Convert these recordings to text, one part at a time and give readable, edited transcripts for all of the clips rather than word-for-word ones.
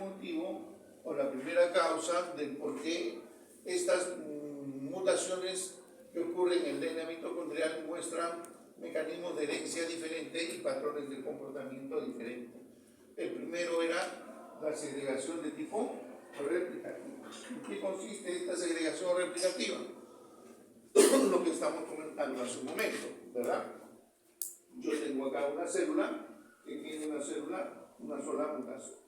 motivo o la primera causa del por qué estas mutaciones que ocurren en el DNA mitocondrial muestran mecanismos de herencia diferentes y patrones de comportamiento diferentes. El primero era la segregación de tipo replicativa. ¿En qué consiste esta segregación replicativa? Lo que estamos comentando hace un momento, ¿verdad? Yo tengo acá una célula que tiene una sola mutación.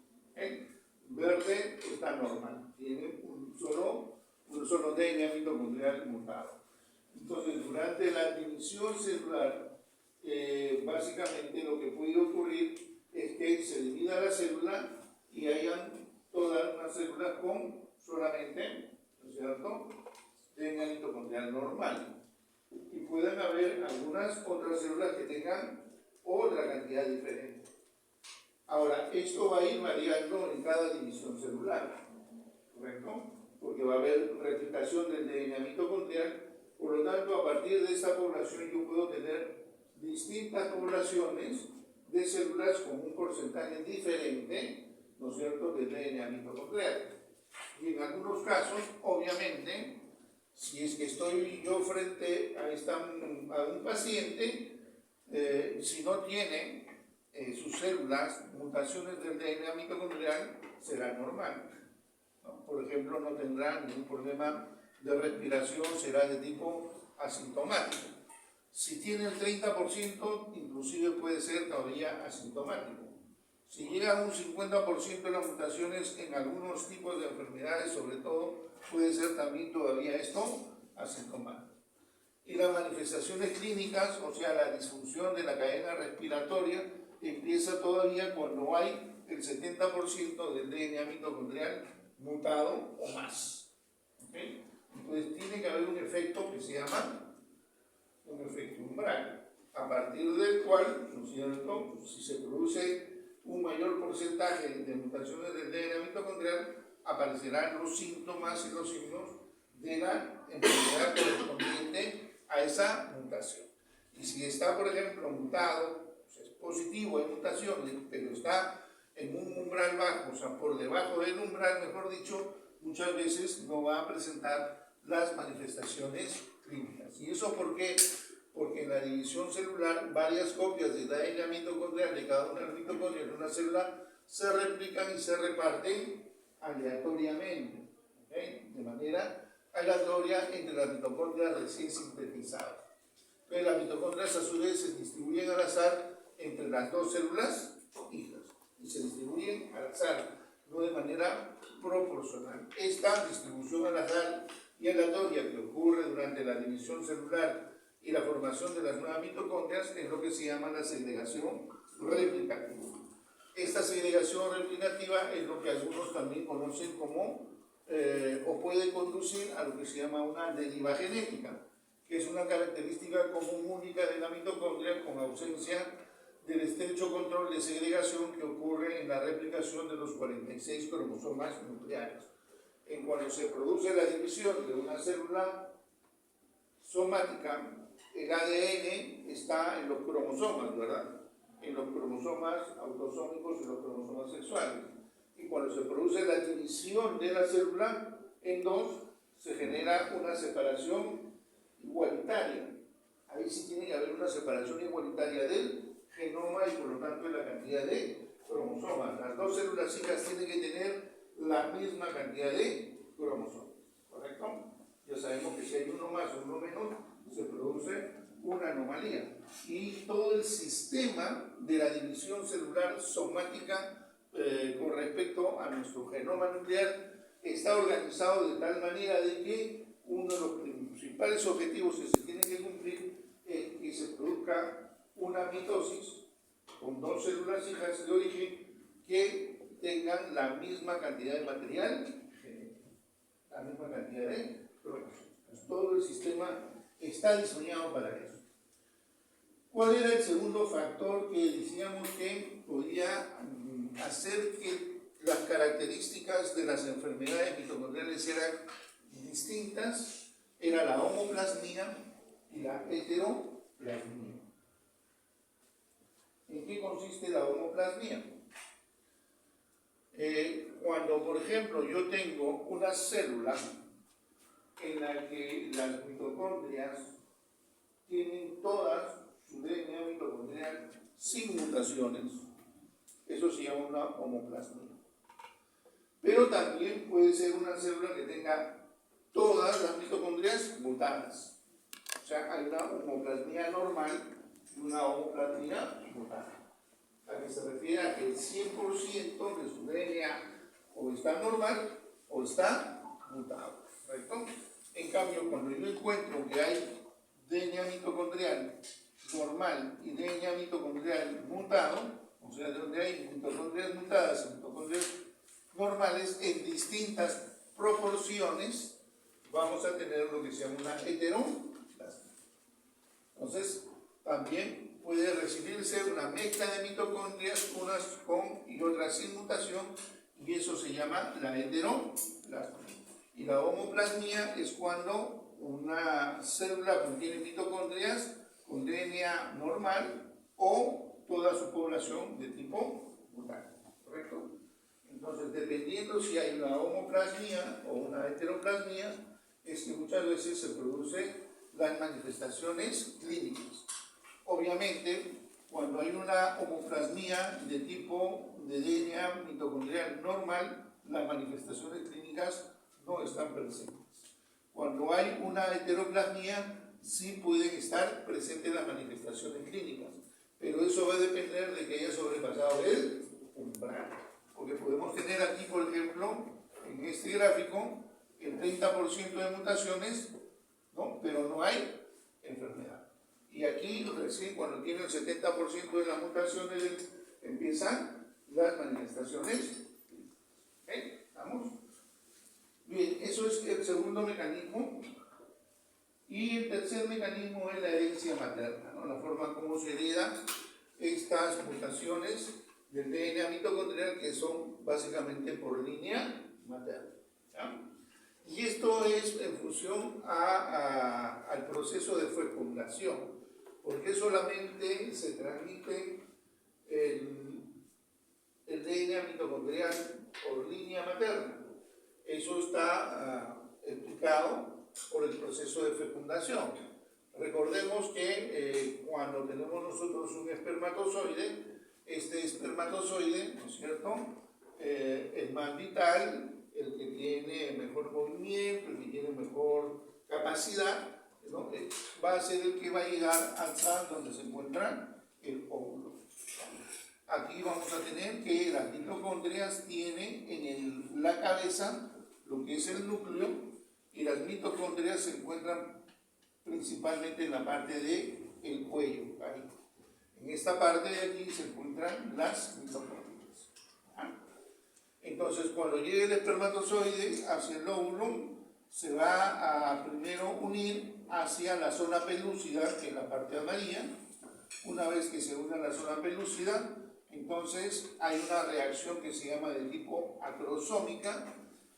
Verde está normal, tiene un solo DNA mitocondrial mutado. Entonces, durante la división celular, básicamente lo que puede ocurrir es que se divida la célula y hayan todas las células con solamente, ¿no es cierto?, DNA mitocondrial normal. Y pueden haber algunas otras células que tengan otra cantidad diferente. Ahora, esto va a ir variando en cada división celular, ¿correcto? Porque va a haber replicación del DNA mitocondrial. Por lo tanto, a partir de esta población yo puedo tener distintas poblaciones de células con un porcentaje diferente, ¿no es cierto?, del DNA mitocondrial. Y en algunos casos, obviamente, si es que estoy yo frente a un paciente, si no tiene sus células mutaciones del DNA mitocondrial, será normal, ¿no? Por ejemplo, no tendrá ningún problema de respiración, será de tipo asintomático. Si tiene el 30%, inclusive puede ser todavía asintomático. Si llega a un 50% de las mutaciones en algunos tipos de enfermedades, sobre todo, puede ser también todavía esto asintomático. Y las manifestaciones clínicas, o sea, la disfunción de la cadena respiratoria, empieza todavía cuando hay el 70% del DNA mitocondrial mutado o más. ¿Okay? Entonces tiene que haber un efecto que se llama un efecto umbral, a partir del cual, ¿no es cierto?, si se produce un mayor porcentaje de mutaciones del DNA mitocondrial, aparecerán los síntomas y los signos de la enfermedad correspondiente a esa mutación. Y si está, por ejemplo, mutado, o sea, es positivo, hay mutaciones, pero está en un umbral bajo, o sea, por debajo del umbral, mejor dicho, muchas veces no va a presentar las manifestaciones clínicas. ¿Y eso por qué? Porque en la división celular, varias copias de DNA mitocondrial de cada una de las mitocondrias de una célula se replican y se reparten aleatoriamente, ¿okay?, de manera aleatoria entre las mitocondrias recién sintetizadas. Pero las mitocondrias a su vez se distribuyen al azar entre las dos células hijas y se distribuyen al azar, no de manera proporcional. Esta distribución al azar y aleatoria que ocurre durante la división celular y la formación de las nuevas mitocondrias es lo que se llama la segregación replicativa. Esta segregación replicativa es lo que algunos también conocen como, o puede conducir a lo que se llama una deriva genética, que es una característica común única de la mitocondria con ausencia del estrecho control de segregación que ocurre en la replicación de los 46 cromosomas nucleares. En cuanto se produce la división de una célula somática, el ADN está en los cromosomas, ¿verdad?, en los cromosomas autosómicos y los cromosomas sexuales. Y cuando se produce la división de la célula en dos, se genera una separación igualitaria. Ahí sí tiene que haber una separación igualitaria del genoma y por lo tanto de la cantidad de cromosomas. Las dos células hijas tienen que tener la misma cantidad de cromosomas, ¿correcto? Ya sabemos que si hay uno más o uno menos, se produce una anomalía. Y todo el sistema de la división celular somática con respecto a nuestro genoma nuclear está organizado de tal manera de que uno de los principales objetivos que se tienen que cumplir es que se produzca una mitosis con dos células hijas de origen que tengan la misma cantidad de material genético, la misma cantidad de cromosomas. Todo el sistema está diseñado para eso. ¿Cuál era el segundo factor que decíamos que podía hacer que las características de las enfermedades mitocondriales eran distintas? Era la homoplasmia y la heteroplasmia. ¿En qué consiste la homoplasmia? Cuando, por ejemplo, yo tengo una célula en la que las mitocondrias tienen todas su DNA mitocondrial sin mutaciones, eso se llama una homoplasmia. Pero también puede ser una célula que tenga todas las mitocondrias mutadas. O sea, hay una homoplasmia normal y una homoplasmia mutada. A que se refiere a que el 100% de su DNA o está normal o está mutado, ¿correcto? En cambio, cuando yo encuentro que hay DNA mitocondrial normal y DNA mitocondrial mutado, o sea, donde hay mitocondrias mutadas y mitocondrias normales en distintas proporciones, vamos a tener lo que se llama una heteroplasmia. Entonces, también puede recibirse una mezcla de mitocondrias, unas con y otras sin mutación, y eso se llama la heteroplasmia. Y la homoplasmia es cuando una célula contiene mitocondrias con DNA normal o toda su población de tipo mutante, ¿correcto? Entonces, dependiendo si hay una homoplasmia o una heteroplasmia, es que muchas veces se producen las manifestaciones clínicas. Obviamente, cuando hay una homoplasmia de tipo de DNA mitocondrial normal, las manifestaciones clínicas no están presentes. Cuando hay una heteroplasmia, sí pueden estar presentes las manifestaciones clínicas, pero eso va a depender de que haya sobrepasado el umbral. Porque podemos tener aquí, por ejemplo, en este gráfico, el 30% de mutaciones, ¿no? Pero no hay enfermedad. Y aquí, recién cuando tiene el 70% de las mutaciones, empiezan las manifestaciones. ¿Ok? ¿Estamos? Bien, eso es el segundo mecanismo. Y el tercer mecanismo es la herencia materna, ¿no? La forma como se hereda estas mutaciones del DNA mitocondrial, que son básicamente por línea materna, ¿ya? Y esto es en función al proceso de fecundación, porque solamente se transmite el DNA mitocondrial por línea materna. Eso está explicado por el proceso de fecundación. Recordemos que cuando tenemos nosotros un espermatozoide, este espermatozoide, ¿no es cierto?, es más vital, el que tiene mejor movimiento, el que tiene mejor capacidad, ¿no?, va a ser el que va a llegar al sal donde se encuentra el óvulo. Aquí vamos a tener que las mitocondrias tienen en la cabeza lo que es el núcleo, y las mitocondrias se encuentran principalmente en la parte del cuello, ahí. En esta parte de aquí se encuentran las mitocondrias. ¿Ah? Entonces, cuando llegue el espermatozoide hacia el óvulo, se va a primero unir hacia la zona pelúcida, que es la parte amarilla. Una vez que se une a la zona pelúcida, entonces hay una reacción que se llama de tipo acrosómica.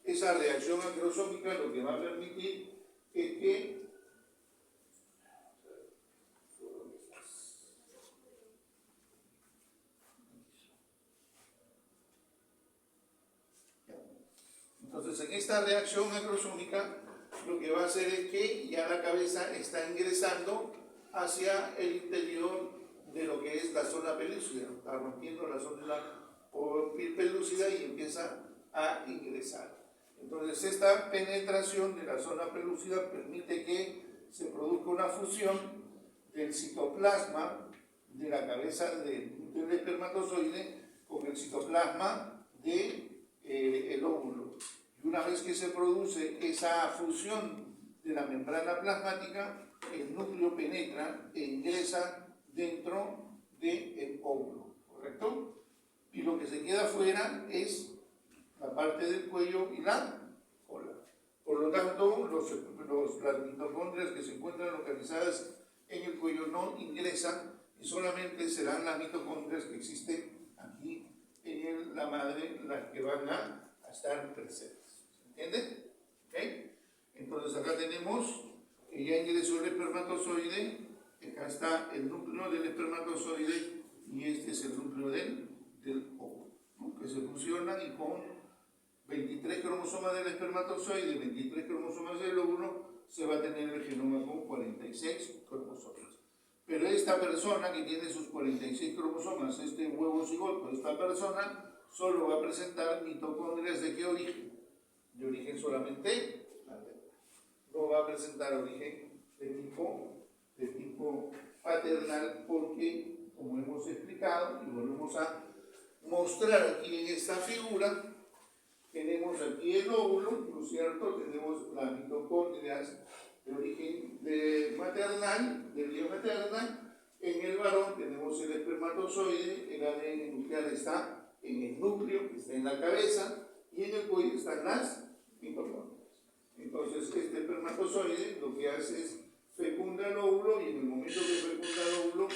Esa reacción acrosómica lo que va a permitir es que entonces en esta reacción acrosómica lo que va a hacer es que ya la cabeza está ingresando hacia el interior de lo que es la zona pelúcida, está rompiendo la zona pelúcida y empieza a ingresar. Entonces esta penetración de la zona pelúcida permite que se produzca una fusión del citoplasma de la cabeza del espermatozoide con el citoplasma del óvulo. Y una vez que se produce esa fusión de la membrana plasmática, el núcleo penetra e ingresa dentro del óvulo, ¿correcto? Y lo que se queda afuera es la parte del cuello y la cola. Por lo tanto, las mitocondrias que se encuentran localizadas en el cuello no ingresan, y solamente serán las mitocondrias que existen aquí en la madre las que van a estar presentes. ¿Se entiende? ¿Okay? Entonces acá tenemos que ya ingresó el espermatozoide, acá está el núcleo del espermatozoide y este es el núcleo del óvulo, ¿no?, que se fusionan y con 23 cromosomas del espermatozoide y 23 cromosomas del óvulo, se va a tener el genoma con 46 cromosomas. Pero esta persona que tiene sus 46 cromosomas, este huevo cigoto, esta persona solo va a presentar mitocondrias ¿de qué origen? De origen solamente materno. No va a presentar origen de tipo paternal porque, como hemos explicado y volvemos a mostrar aquí en esta figura, tenemos aquí el óvulo, ¿no es cierto? Tenemos las mitocondrias de origen maternal, de vía materna. En el varón tenemos el espermatozoide, el ADN nuclear está en el núcleo, que está en la cabeza, y en el cuello están las mitocondrias. Entonces, este espermatozoide lo que hace es fecunda el óvulo, y en el momento que fecunda el óvulo,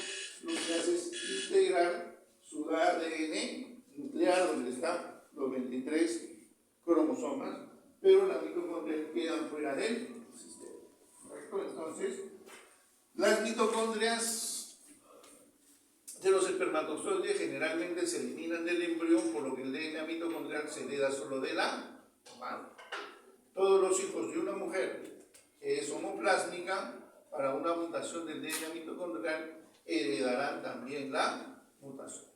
lo que hace es integrar su ADN nuclear, donde están los 23 cromosomas, pero las mitocondrias quedan fuera del sistema. ¿Correcto? Entonces, las mitocondrias de los espermatozoides generalmente se eliminan del embrión, por lo que el DNA mitocondrial se hereda solo de la mamá. Todos los hijos de una mujer que es homoplásmica, para una mutación del DNA mitocondrial, heredarán también la mutación.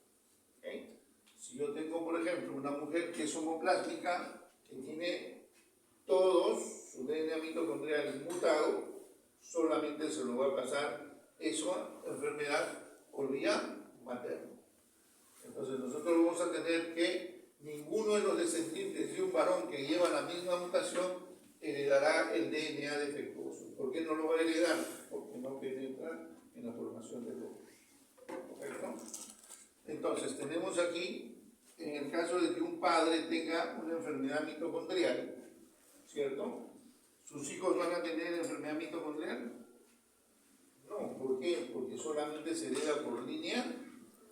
¿Okay? Si yo tengo, por ejemplo, una mujer que es homoplásmica, que tiene todos su DNA mitocondrial mutado, solamente se lo va a pasar esa enfermedad por vía materna. Entonces nosotros vamos a tener que ninguno de los descendientes de un varón que lleva la misma mutación heredará el DNA defectuoso. ¿Por qué no lo va a heredar? Porque no penetra en la formación del óvulo. ¿Correcto? Entonces tenemos aquí, en el caso de que un padre tenga una enfermedad mitocondrial, ¿cierto? ¿Sus hijos van a tener enfermedad mitocondrial? No, ¿por qué? Porque solamente se hereda por línea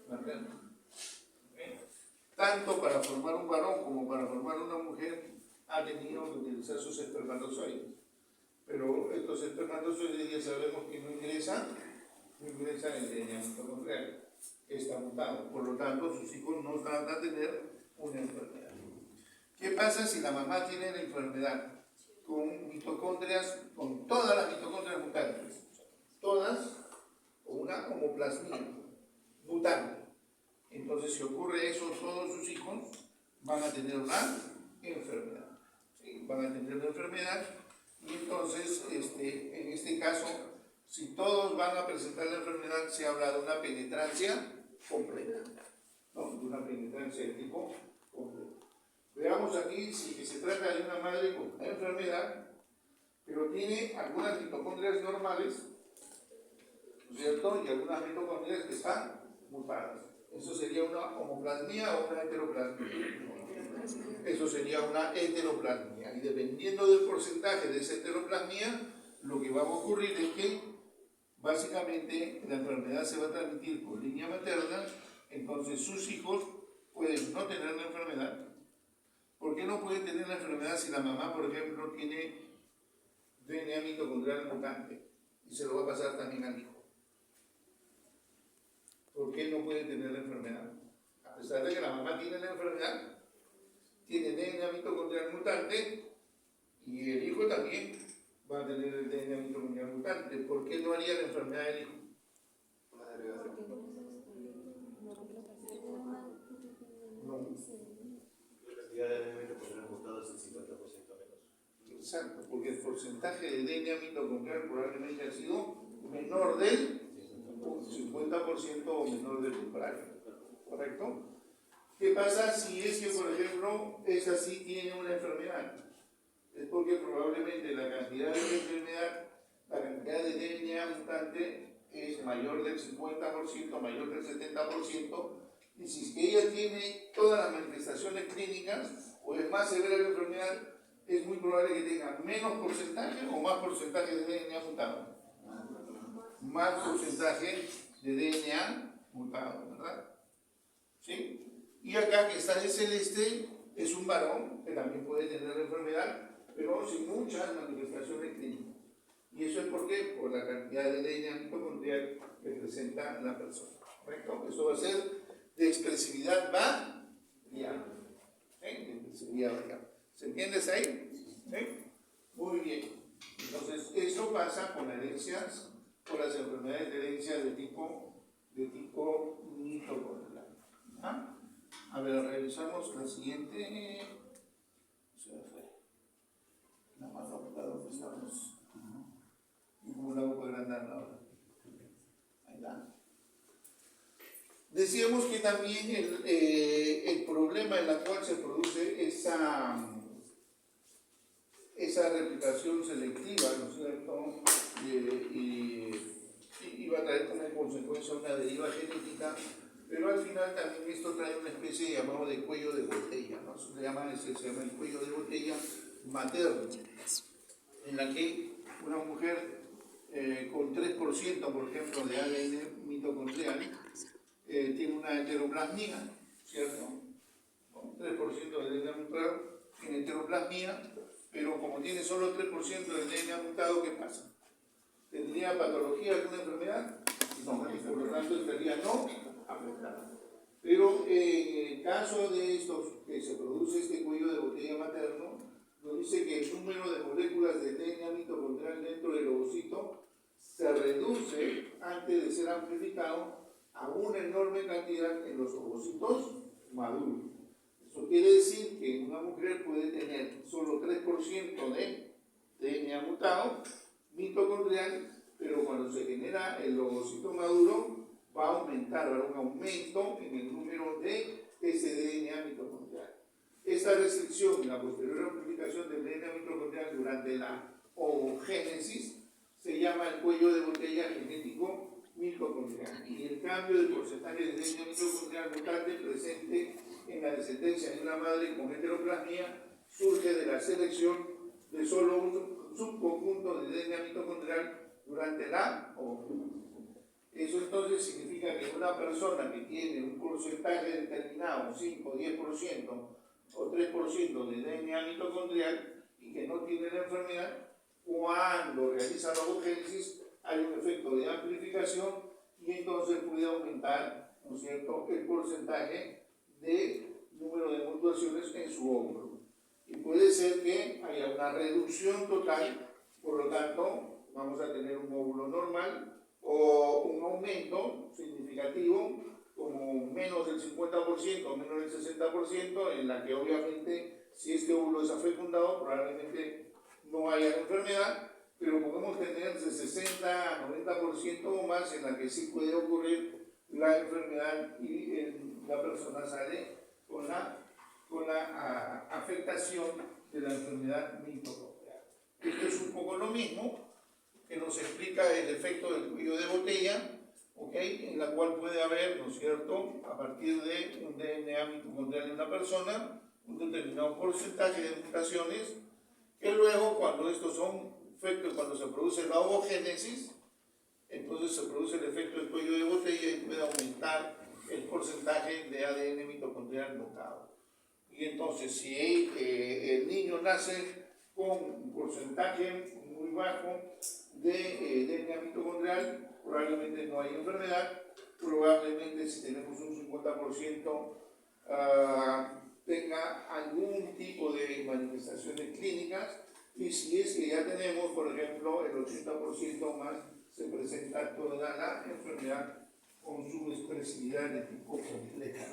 materna. Tanto para formar un varón como para formar una mujer ha tenido que utilizar sus espermatozoides. Pero estos espermatozoides ya sabemos que no ingresan en el DNA mitocondrial, que está mutado. Por lo tanto, sus hijos no van a tener una enfermedad. ¿Qué pasa si la mamá tiene la enfermedad con mitocondrias, con todas las mitocondrias mutantes? Todas, o una homoplasmia mutante. Entonces, si ocurre eso, todos sus hijos van a tener una enfermedad. ¿Sí? Van a tener una enfermedad, y entonces, en este caso, si todos van a presentar la enfermedad, se habla de una penetrancia completa, ¿no? De una penetrancia de tipo completo. Veamos aquí si se trata de una madre con una enfermedad, pero tiene algunas mitocondrias normales, ¿cierto? Y algunas mitocondrias que están mutadas. ¿Eso sería una homoplasmia o una heteroplasmia? Eso sería una heteroplasmia. Y dependiendo del porcentaje de esa heteroplasmia, lo que va a ocurrir es que básicamente la enfermedad se va a transmitir por línea materna. Entonces sus hijos pueden no tener la enfermedad. ¿Por qué no pueden tener la enfermedad si la mamá, por ejemplo, tiene DNA mitocondrial mutante y se lo va a pasar también al hijo? ¿Por qué no puede tener la enfermedad? A pesar de que la mamá tiene la enfermedad, tiene DNA mitocondrial mutante, y el hijo también va a tener el DNA mitocondrial mutante. ¿Por qué no haría la enfermedad del hijo? Una derivación. No. La cantidad de DNA mitocondrial mutado es el 50% menos. Exacto, porque el porcentaje de DNA mitocondrial probablemente ha sido menor del 50% o menor del umbral. ¿Correcto? ¿Qué pasa si es que, por ejemplo, esa sí tiene una enfermedad? Es porque probablemente la cantidad de enfermedad, la cantidad de DNA mutante es mayor del 50%, mayor del 70%, y si es que ella tiene todas las manifestaciones clínicas o es más severa la enfermedad, es muy probable que tenga menos porcentaje o más porcentaje de DNA mutado. Más porcentaje de DNA mutado, ¿verdad? ¿Sí? Y acá que está en celeste es un varón que también puede tener la enfermedad, pero sin muchas manifestaciones clínicas. ¿Y eso es por qué? Por la cantidad de DNA mitocondrial que presenta la persona. ¿Correcto? Eso va a ser de expresividad variable. ¿Sí? De expresividad variable. ¿Se entiende hasta ahí? ¿Sí? Muy bien. Entonces, eso pasa con herencias, con las enfermedades de herencia de tipo mitocondrial. ¿Ah? A ver, revisamos la siguiente. Se me fue. Nada más donde estamos. Y como la voy a agrandar ahora. Ahí está. Decíamos que también el problema en el cual se produce esa replicación selectiva, ¿no es cierto? Y va a traer como consecuencia una deriva genética, pero al final también esto trae una especie llamado de cuello de botella, ¿no? Se llama el cuello de botella materno, en la que una mujer con 3%, por ejemplo, de ADN mitocondrial tiene una heteroplasmia, ¿cierto? Con 3% de DNA mutado tiene heteroplasmia, pero como tiene solo 3% del DNA mutado, ¿qué pasa? ¿Tendría patología alguna enfermedad? No, y por lo tanto estaría no afectada. Pero en el caso de estos, que se produce este cuello de botella materno, nos dice que el número de moléculas de DNA mitocondrial dentro del ovocito se reduce antes de ser amplificado a una enorme cantidad en los ovocitos maduros. Eso quiere decir que una mujer puede tener solo 3% de DNA mutado mitocondrial, pero cuando se genera el ovocito maduro va a aumentar, va a haber un aumento en el número de ese DNA mitocondrial. Esta restricción y la posterior amplificación del DNA mitocondrial durante la ovogénesis se llama el cuello de botella genético mitocondrial, y el cambio del porcentaje de DNA mitocondrial mutante presente en la descendencia de una madre con heteroplasmia surge de la selección de solo un subconjunto de DNA mitocondrial durante la ovogénesis. Eso entonces significa que una persona que tiene un porcentaje determinado, 5, 10% o 3% de DNA mitocondrial y que no tiene la enfermedad, cuando realiza la ovogénesis hay un efecto de amplificación y entonces puede aumentar, ¿no es cierto?, el porcentaje de número de mutaciones en su óvulo. Y puede ser que haya una reducción total, por lo tanto, vamos a tener un óvulo normal o un aumento significativo, como menos del 50%, menos del 60%, en la que obviamente, si este óvulo es afecundado, probablemente no haya enfermedad, pero podemos tener de 60 a 90% o más en la que sí puede ocurrir la enfermedad y la persona sale con la afectación de la enfermedad mitocondrial. Esto es un poco lo mismo que nos explica el efecto del cuello de botella, ¿okay?, en la cual puede haber, ¿no es cierto?, a partir de un DNA mitocondrial de una persona, un determinado porcentaje de mutaciones, que luego, cuando estos son efectos, cuando se produce la ovogénesis, entonces se produce el efecto del cuello de botella y puede aumentar el porcentaje de ADN mitocondrial mutado. Y entonces, si el niño nace con un porcentaje muy bajo de DNA mitocondrial, probablemente no hay enfermedad, probablemente si tenemos un 50% tenga algún tipo de manifestaciones clínicas, y si es que ya tenemos, por ejemplo, el 80% más, se presenta toda la enfermedad con su expresividad de tipo compleja.